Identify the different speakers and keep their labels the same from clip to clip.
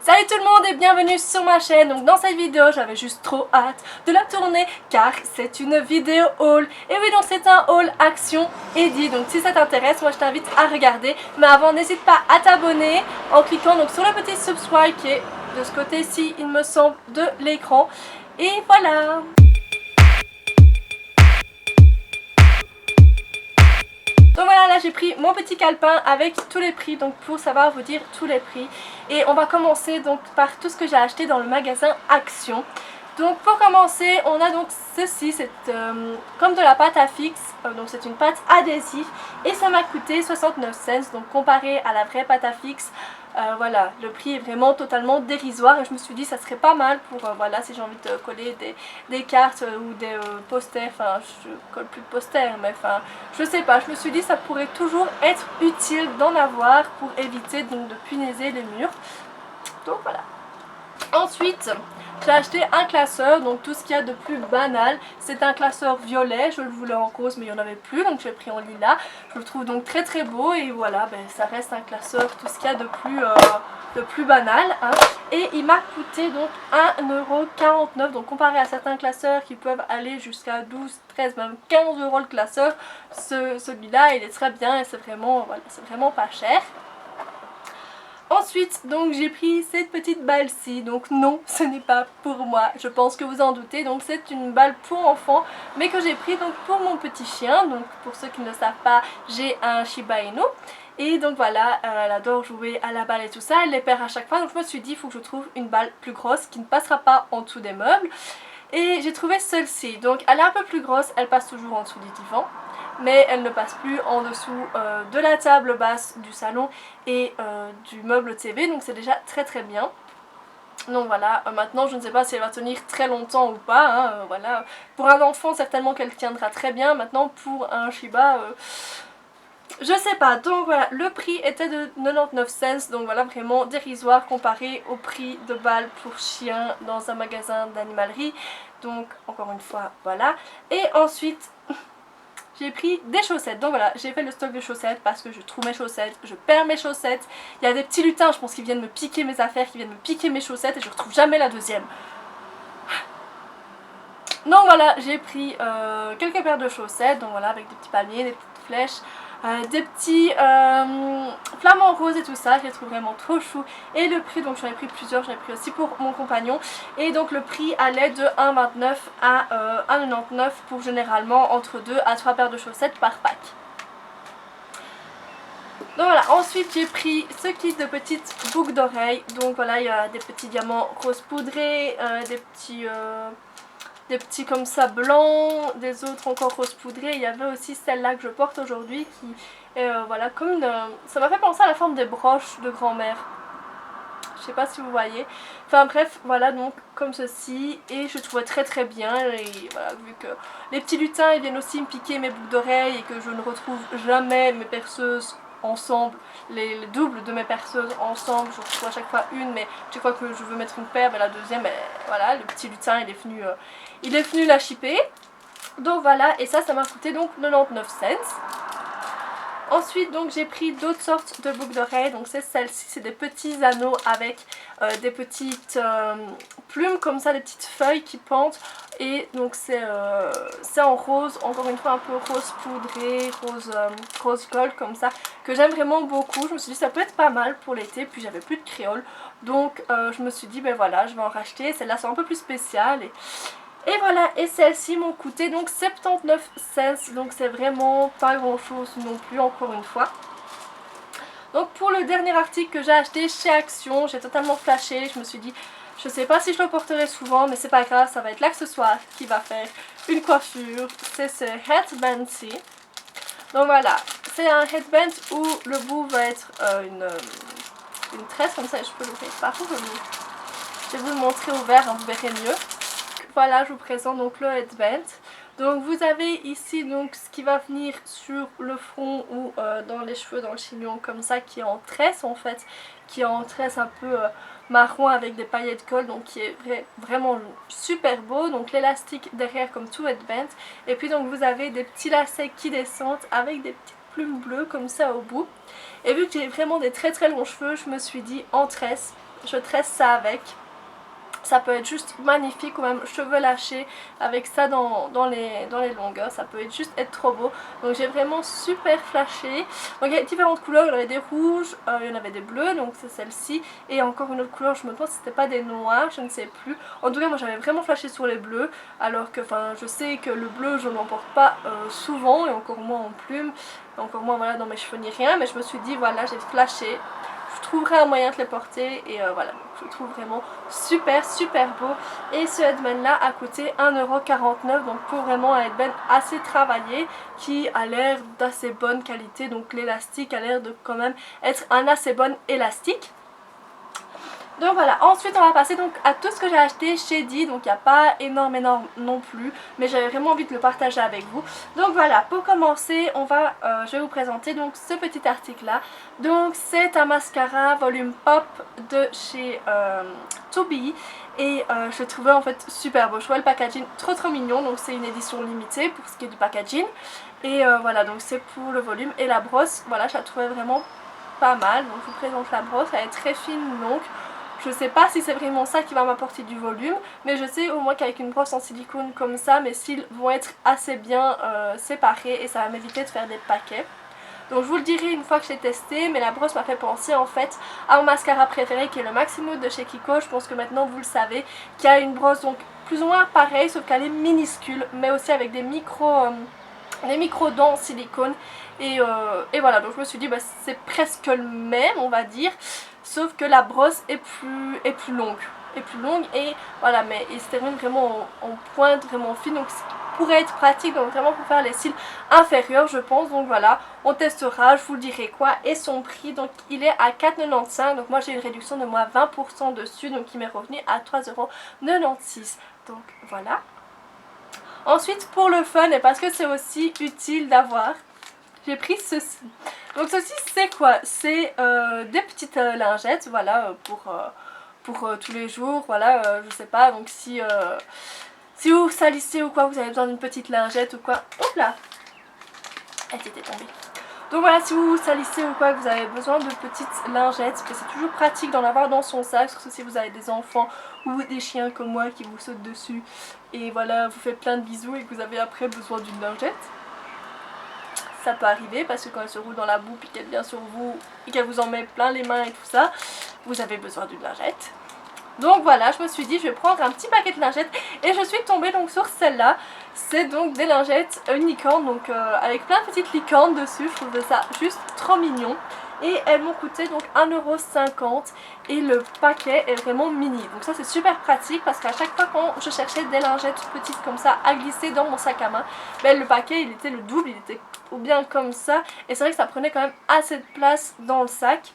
Speaker 1: Salut tout le monde et bienvenue sur ma chaîne. Donc dans cette vidéo j'avais juste trop hâte de la tourner car c'est une vidéo haul. Et oui, donc c'est un haul action Eddie. Donc si ça t'intéresse, moi je t'invite à regarder. Mais avant, n'hésite pas à t'abonner en cliquant donc sur le petit subscribe qui est de ce côté-ci, il me semble, de l'écran. Et voilà. Donc voilà, là j'ai pris mon petit calepin avec tous les prix, donc pour savoir vous dire tous les prix. Et on va commencer donc par tout ce que j'ai acheté dans le magasin Action. Donc pour commencer, on a donc ceci, c'est comme de la pâte à fixe, donc c'est une pâte adhésive et ça m'a coûté 69 cents, donc comparé à la vraie pâte à fixe, voilà, le prix est vraiment totalement dérisoire et je me suis dit ça serait pas mal pour, voilà, si j'ai envie de coller des cartes ou des posters, enfin je colle plus de posters, mais enfin je sais pas, je me suis dit ça pourrait toujours être utile d'en avoir pour éviter donc de punaiser les murs, donc voilà. Ensuite, j'ai acheté un classeur, donc tout ce qu'il y a de plus banal. C'est un classeur violet, je le voulais en rose mais il n'y en avait plus, donc je l'ai pris en lilas. Je le trouve donc très très beau et voilà, ben, ça reste un classeur, tout ce qu'il y a de plus banal. Hein. Et il m'a coûté donc 1,49 €, donc comparé à certains classeurs qui peuvent aller jusqu'à 12, 13, même 15 € le classeur, celui-là il est très bien et c'est vraiment, voilà, c'est vraiment pas cher. Ensuite, donc j'ai pris cette petite balle-ci, donc non, ce n'est pas pour moi, je pense que vous en doutez, donc c'est une balle pour enfants, mais que j'ai pris donc pour mon petit chien, donc pour ceux qui ne le savent pas, j'ai un Shiba Inu, et donc voilà, elle adore jouer à la balle et tout ça, elle les perd à chaque fois, donc je me suis dit, il faut que je trouve une balle plus grosse, qui ne passera pas en dessous des meubles, et j'ai trouvé celle-ci, donc elle est un peu plus grosse, elle passe toujours en dessous du divan, mais elle ne passe plus en dessous de la table basse du salon et du meuble TV, donc c'est déjà très très bien. Donc voilà, maintenant je ne sais pas si elle va tenir très longtemps ou pas, hein, voilà. Pour un enfant certainement qu'elle tiendra très bien, maintenant pour un Shiba, je sais pas. Donc voilà, le prix était de 99 cents, donc voilà, vraiment dérisoire comparé au prix de balle pour chien dans un magasin d'animalerie, donc encore une fois voilà. Et ensuite j'ai pris des chaussettes, donc voilà, j'ai fait le stock de chaussettes parce que je trouve mes chaussettes, je perds mes chaussettes. Il y a des petits lutins, je pense qu'ils viennent me piquer mes affaires, qui viennent me piquer mes chaussettes et je retrouve jamais la deuxième. Donc voilà, j'ai pris quelques paires de chaussettes, donc voilà, avec des petits palmiers, des petites flèches, des petits flamants roses et tout ça, je les trouve vraiment trop chou. Et le prix, donc j'en ai pris plusieurs, j'en ai pris aussi pour mon compagnon. Et donc le prix allait de 1,29 à 1,99 pour généralement entre 2 à 3 paires de chaussettes par pack. Donc voilà, ensuite j'ai pris ce kit de petites boucles d'oreilles. Donc voilà, il y a des petits diamants rose poudrés, des petits comme ça blancs, des autres encore rose poudrés. Il y avait aussi celle-là que je porte aujourd'hui qui est voilà, comme une... ça m'a fait penser à la forme des broches de grand-mère. Je sais pas si vous voyez. Enfin bref, voilà, donc comme ceci. Et je trouvais très très bien. Et voilà, vu que les petits lutins ils viennent aussi me piquer mes boucles d'oreilles et que je ne retrouve jamais mes perceuses ensemble, les doubles de mes perceuses ensemble, je retrouve à chaque fois une, mais je crois que je veux mettre une paire, mais la deuxième, voilà, le petit lutin il est venu la shipper. Donc voilà, et ça m'a coûté donc 99 cents. Ensuite donc j'ai pris d'autres sortes de boucles d'oreilles, donc c'est celle-ci, c'est des petits anneaux avec des petites plumes comme ça, des petites feuilles qui pendent. Et donc c'est en rose, encore une fois un peu rose poudré, rose gold comme ça, que j'aime vraiment beaucoup. Je me suis dit ça peut être pas mal pour l'été, puis j'avais plus de créole, donc je me suis dit ben voilà, je vais en racheter. Celles-là sont un peu plus spéciales et voilà, et celles-ci m'ont coûté donc 79 cents, donc c'est vraiment pas grand chose non plus, encore une fois. Donc pour le dernier article que j'ai acheté chez Action, j'ai totalement flashé, je me suis dit je sais pas si je le porterai souvent, mais c'est pas grave, ça va être l'accessoire qui va faire une coiffure. C'est ce headband-ci. Donc voilà, c'est un headband où le bout va être une tresse comme ça, et je peux l'ouvrir. Par contre, je vais vous le montrer ouvert, hein, vous verrez mieux. Voilà, je vous présente donc le headband. Donc vous avez ici donc ce qui va venir sur le front ou dans les cheveux, dans le chignon comme ça, qui est en tresse en fait, qui est en tresse un peu marron avec des paillettes colle, donc qui est vraiment super beau. Donc l'élastique derrière comme tout headband, et puis donc vous avez des petits lacets qui descendent avec des petites plumes bleues comme ça au bout. Et vu que j'ai vraiment des très très longs cheveux, je me suis dit en tresse je tresse ça avec. Ça peut être juste magnifique, ou même cheveux lâchés avec ça dans les longueurs, ça peut être juste être trop beau. Donc j'ai vraiment super flashé. Donc il y a différentes couleurs, il y en avait des rouges, il y en avait des bleus, donc c'est celle-ci. Et encore une autre couleur, je me demande si c'était pas des noirs, je ne sais plus. En tout cas moi j'avais vraiment flashé sur les bleus, alors que je sais que le bleu je n'en porte pas souvent, et encore moins en plumes, encore moins voilà, dans mes cheveux ni rien. Mais je me suis dit voilà, j'ai flashé. Je trouverai un moyen de les porter et voilà, je le trouve vraiment super beau. Et ce headband là a coûté 1,49 €, donc pour vraiment un headband assez travaillé qui a l'air d'assez bonne qualité. Donc l'élastique a l'air de quand même être un assez bon élastique. Donc voilà, ensuite on va passer donc à tout ce que j'ai acheté chez Di. Donc il n'y a pas énorme non plus, mais j'avais vraiment envie de le partager avec vous. Donc voilà, pour commencer je vais vous présenter donc ce petit article là. Donc c'est un mascara volume pop de chez Tobii. Et je le trouvais en fait super beau, je trouvais le packaging trop mignon. Donc c'est une édition limitée pour ce qui est du packaging. Et voilà, donc c'est pour le volume. Et la brosse, voilà, je la trouvais vraiment pas mal. Donc je vous présente la brosse, elle est très fine donc. Je sais pas si c'est vraiment ça qui va m'apporter du volume, mais je sais au moins qu'avec une brosse en silicone comme ça, mes cils vont être assez bien séparés et ça va m'éviter de faire des paquets. Donc je vous le dirai une fois que j'ai testé, mais la brosse m'a fait penser en fait à mon mascara préféré qui est le Maximood de chez Kiko. Je pense que maintenant vous le savez, qui a une brosse donc plus ou moins pareille, sauf qu'elle est minuscule, mais aussi avec des micro dents en silicone. Et voilà, donc je me suis dit c'est presque le même on va dire, sauf que la brosse est plus longue. Et voilà, mais il se termine vraiment en pointe, vraiment fine, donc ce qui pourrait être pratique donc vraiment pour faire les cils inférieurs je pense. Donc voilà, on testera, je vous le dirai quoi. Et son prix donc il est à 4,95 €, donc moi j'ai une réduction de moins 20% dessus, donc il m'est revenu à 3,96 €. Donc voilà. Ensuite pour le fun et parce que c'est aussi utile d'avoir, j'ai pris ceci. Donc ceci c'est quoi? C'est des petites lingettes, voilà, pour tous les jours, voilà, je sais pas, donc si vous salissez ou quoi, vous avez besoin d'une petite lingette ou quoi. Hop là, elle était tombée. Donc voilà, si vous salissez ou quoi, que vous avez besoin de petites lingettes, que c'est toujours pratique d'en avoir dans son sac, surtout si vous avez des enfants ou des chiens comme moi qui vous sautent dessus et voilà, vous faites plein de bisous et que vous avez après besoin d'une lingette. Ça peut arriver parce que quand elle se roule dans la boue puis qu'elle vient sur vous et qu'elle vous en met plein les mains et tout ça, vous avez besoin d'une lingette. Donc voilà, je me suis dit je vais prendre un petit paquet de lingettes et je suis tombée donc sur celle-là. C'est donc des lingettes unicornes, donc avec plein de petites licornes dessus. Je trouve ça juste trop mignon. Et elles m'ont coûté donc 1,50 € et le paquet est vraiment mini. Donc ça c'est super pratique parce qu'à chaque fois quand je cherchais des lingettes petites comme ça à glisser dans mon sac à main, le paquet il était le double, il était ou bien comme ça. Et c'est vrai que ça prenait quand même assez de place dans le sac.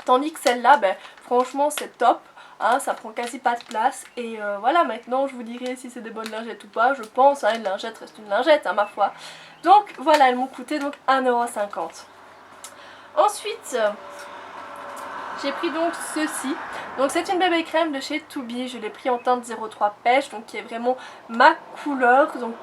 Speaker 1: Tandis que celle-là, franchement c'est top. Hein, ça prend quasi pas de place. Et voilà, maintenant je vous dirai si c'est des bonnes lingettes ou pas. Je pense, une lingette reste une lingette, ma foi. Donc voilà, elles m'ont coûté donc 1,50 €. Ensuite, j'ai pris donc ceci. Donc c'est une bébé crème de chez Tobii. Je l'ai pris en teinte 03 pêche, donc qui est vraiment ma couleur. Donc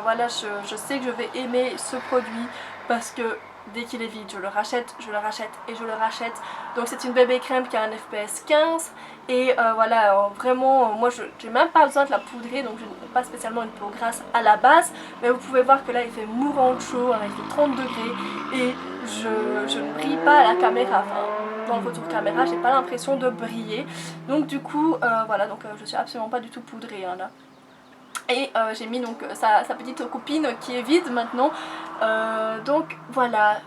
Speaker 1: voilà, je sais que je vais aimer ce produit parce que dès qu'il est vide, je le rachète et je le rachète. Donc c'est une bébé crème qui a un FPS 15. Et voilà, vraiment, moi j'ai même pas besoin de la poudrer, donc je n'ai pas spécialement une peau grasse à la base. Mais vous pouvez voir que là il fait mourant de chaud, hein, il fait 30 degrés. Et je ne brille pas à la caméra, enfin dans le retour caméra j'ai pas l'impression de briller. Donc du coup, voilà, donc je suis absolument pas du tout poudrée hein, là. Et j'ai mis donc sa petite copine qui est vide maintenant. Donc voilà.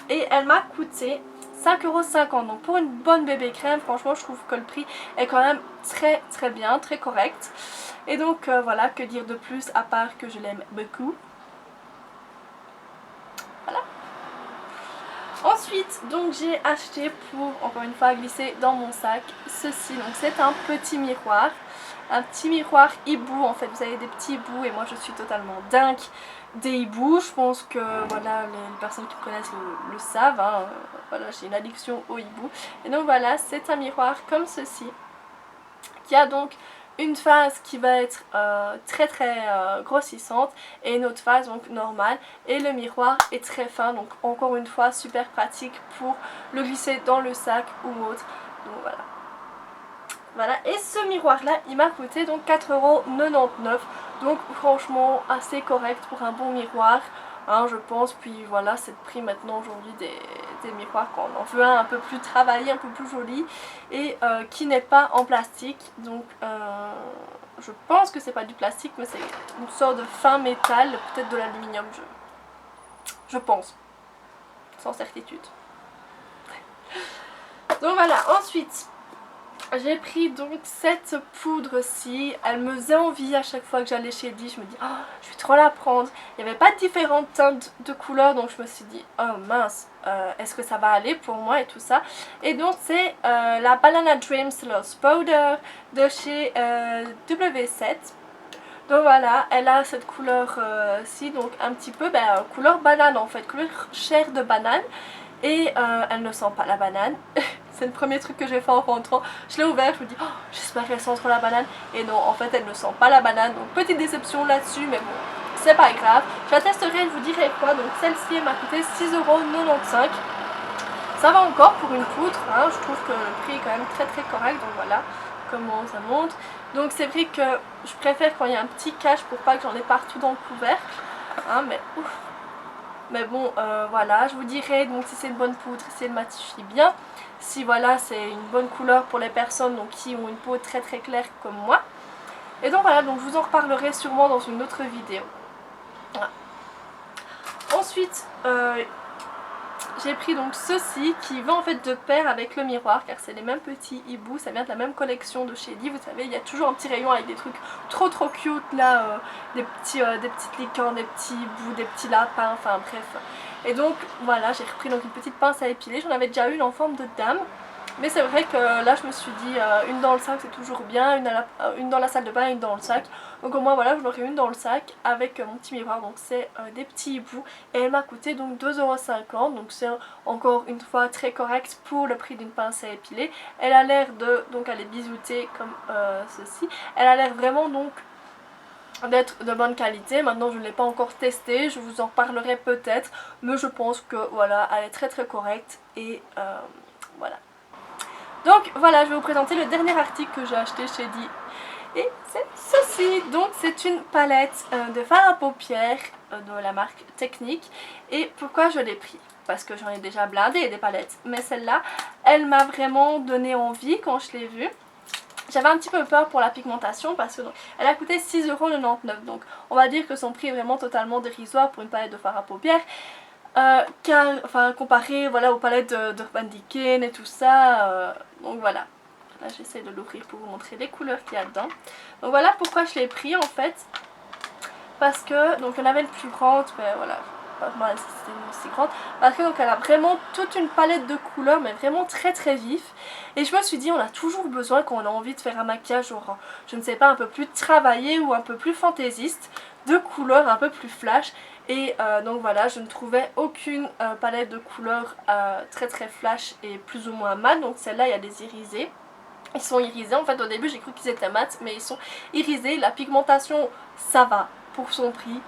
Speaker 1: Et elle m'a coûté 5,50 €. Donc pour une bonne bébé crème, franchement je trouve que le prix est quand même très bien, très correct. Et donc voilà, que dire de plus à part que je l'aime beaucoup. Voilà. Ensuite, donc j'ai acheté pour, encore une fois, glisser dans mon sac, ceci. Donc c'est un petit miroir. Un petit miroir hibou, en fait vous avez des petits hiboux et moi je suis totalement dingue des hiboux. Je pense que voilà, les personnes qui me connaissent le savent, hein. Voilà, j'ai une addiction aux hiboux. Et donc voilà, c'est un miroir comme ceci, qui a donc une phase qui va être très grossissante et une autre phase donc normale. Et le miroir est très fin, donc encore une fois super pratique pour le glisser dans le sac ou autre. Donc voilà. Voilà, et ce miroir là il m'a coûté donc 4,99 €, donc franchement assez correct pour un bon miroir, hein, je pense. Puis voilà, c'est le prix maintenant aujourd'hui des miroirs quand on en veut un peu plus travaillé, un peu plus joli et qui n'est pas en plastique. Donc je pense que c'est pas du plastique, mais c'est une sorte de fin métal, peut-être de l'aluminium, je pense, sans certitude. Donc voilà, ensuite j'ai pris donc cette poudre-ci, elle me faisait envie à chaque fois que j'allais chez Di, je me dis oh, je vais trop la prendre. Il n'y avait pas différentes teintes de couleurs, donc je me suis dit oh mince, est-ce que ça va aller pour moi et tout ça. Et donc c'est la Banana Dreams Lost Powder de chez W7. Donc voilà, elle a cette couleur-ci, donc un petit peu couleur banane en fait, couleur chair de banane. Et elle ne sent pas la banane. C'est le premier truc que j'ai fait en rentrant. Je l'ai ouvert, je me dis oh, j'espère qu'elle sent trop la banane. Et non, en fait elle ne sent pas la banane. Donc petite déception là-dessus, mais bon, c'est pas grave. Je la testerai et je vous dirai quoi. Donc celle-ci elle m'a coûté 6,95 €. Ça va encore pour une poutre, hein. Je trouve que le prix est quand même très très correct. Donc voilà comment ça monte. Donc c'est vrai que je préfère quand il y a un petit cache pour pas que j'en ai partout dans le couvercle, hein, mais ouf. Mais bon, voilà, je vous dirai donc si c'est une bonne poudre, si elle matifie bien. Si voilà, c'est une bonne couleur pour les personnes donc, qui ont une peau très très claire comme moi. Et donc voilà, donc je vous en reparlerai sûrement dans une autre vidéo. Voilà. Ensuite, j'ai pris donc ceci qui va en fait de pair avec le miroir, car c'est les mêmes petits hiboux, ça vient de la même collection de chez Di. Vous savez, il y a toujours un petit rayon avec des trucs trop cute là, des petites licornes, des petits hiboux, des petits lapins, enfin bref. Et donc voilà, j'ai repris donc une petite pince à épiler. J'en avais déjà une en forme de dame, mais c'est vrai que là je me suis dit une dans le sac c'est toujours bien, une dans la salle de bain et une dans le sac. Donc au moins voilà, je l'aurai une dans le sac avec mon petit miroir. Donc c'est des petits hiboux et elle m'a coûté donc 2,50 €. Donc c'est encore une fois très correct pour le prix d'une pince à épiler. Elle a l'air de, donc elle est biseautée comme ceci. Elle a l'air vraiment donc d'être de bonne qualité. Maintenant je ne l'ai pas encore testé, je vous en parlerai peut-être, mais je pense que voilà, elle est très très correcte et voilà. Donc voilà, je vais vous présenter le dernier article que j'ai acheté chez Di. Et c'est ceci. Donc c'est une palette de fard à paupières de la marque Technique. Et pourquoi je l'ai pris? Parce que j'en ai déjà blindé des palettes. Mais celle-là, elle m'a vraiment donné envie quand je l'ai vue. J'avais un petit peu peur pour la pigmentation parce que donc, elle a coûté 6,99 €. Donc on va dire que son prix est vraiment totalement dérisoire pour une palette de fard à paupières. Enfin comparé voilà, aux palettes d'Urban Decay et tout ça. Donc voilà. Là j'essaie de l'ouvrir pour vous montrer les couleurs qu'il y a dedans. Donc voilà pourquoi je l'ai pris en fait. Parce que donc elle avait une plus grande, mais voilà, pas mal si c'était une aussi grande. Parce que donc elle a vraiment toute une palette de couleurs, mais vraiment très très vif. Et je me suis dit on a toujours besoin quand on a envie de faire un maquillage genre, je ne sais pas, un peu plus travaillé ou un peu plus fantaisiste, de couleurs un peu plus flash. Et donc voilà, je ne trouvais aucune palette de couleurs très très flash et plus ou moins mat. Donc celle-là il y a des irisés. Ils sont irisés, en fait au début j'ai cru qu'ils étaient mat, mais ils sont irisés. La pigmentation ça va pour son prix.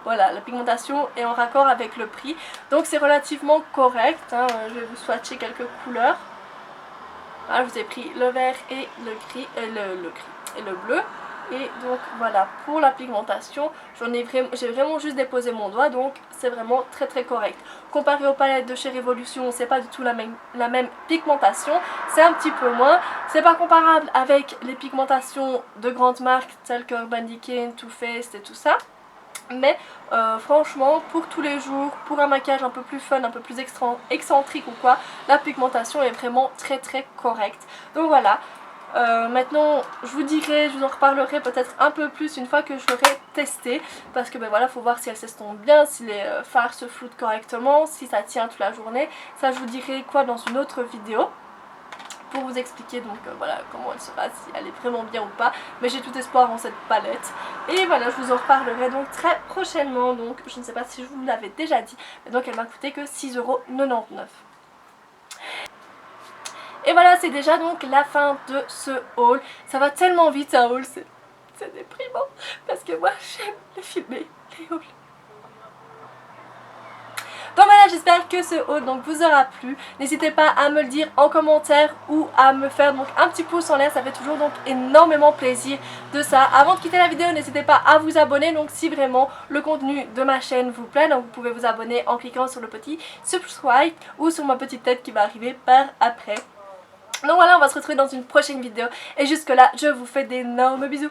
Speaker 1: Voilà, la pigmentation est en raccord avec le prix. Donc c'est relativement correct, hein. Je vais vous swatcher quelques couleurs. Voilà, je vous ai pris le vert et le gris, et le bleu. Et donc voilà, pour la pigmentation, j'ai vraiment juste déposé mon doigt, donc c'est vraiment très très correct. Comparé aux palettes de chez Révolution, c'est pas du tout la même pigmentation, c'est un petit peu moins. C'est pas comparable avec les pigmentations de grandes marques telles que Urban Decay, Too Faced et tout ça. Mais franchement, pour tous les jours, pour un maquillage un peu plus fun, un peu plus excentrique ou quoi, la pigmentation est vraiment très très correcte. Donc voilà. Maintenant je vous dirai, je vous en reparlerai peut-être un peu plus une fois que je l'aurai testé, parce que ben voilà, faut voir si elle s'estompe bien, si les fards se floutent correctement, si ça tient toute la journée. Ça je vous dirai quoi dans une autre vidéo pour vous expliquer donc voilà comment elle sera, si elle est vraiment bien ou pas. Mais j'ai tout espoir en cette palette et voilà, je vous en reparlerai donc très prochainement. Donc je ne sais pas si je vous l'avais déjà dit, mais donc elle m'a coûté que 6,99 €. Et voilà, c'est déjà donc la fin de ce haul. Ça va tellement vite un haul, c'est déprimant. Parce que moi j'aime les filmer, les hauls. Donc voilà, j'espère que ce haul donc vous aura plu. N'hésitez pas à me le dire en commentaire ou à me faire donc un petit pouce en l'air, ça fait toujours donc énormément plaisir de ça. Avant de quitter la vidéo, n'hésitez pas à vous abonner donc si vraiment le contenu de ma chaîne vous plaît. Donc vous pouvez vous abonner en cliquant sur le petit subscribe ou sur ma petite tête qui va arriver par après. Donc voilà, on va se retrouver dans une prochaine vidéo et jusque là, je vous fais d'énormes bisous.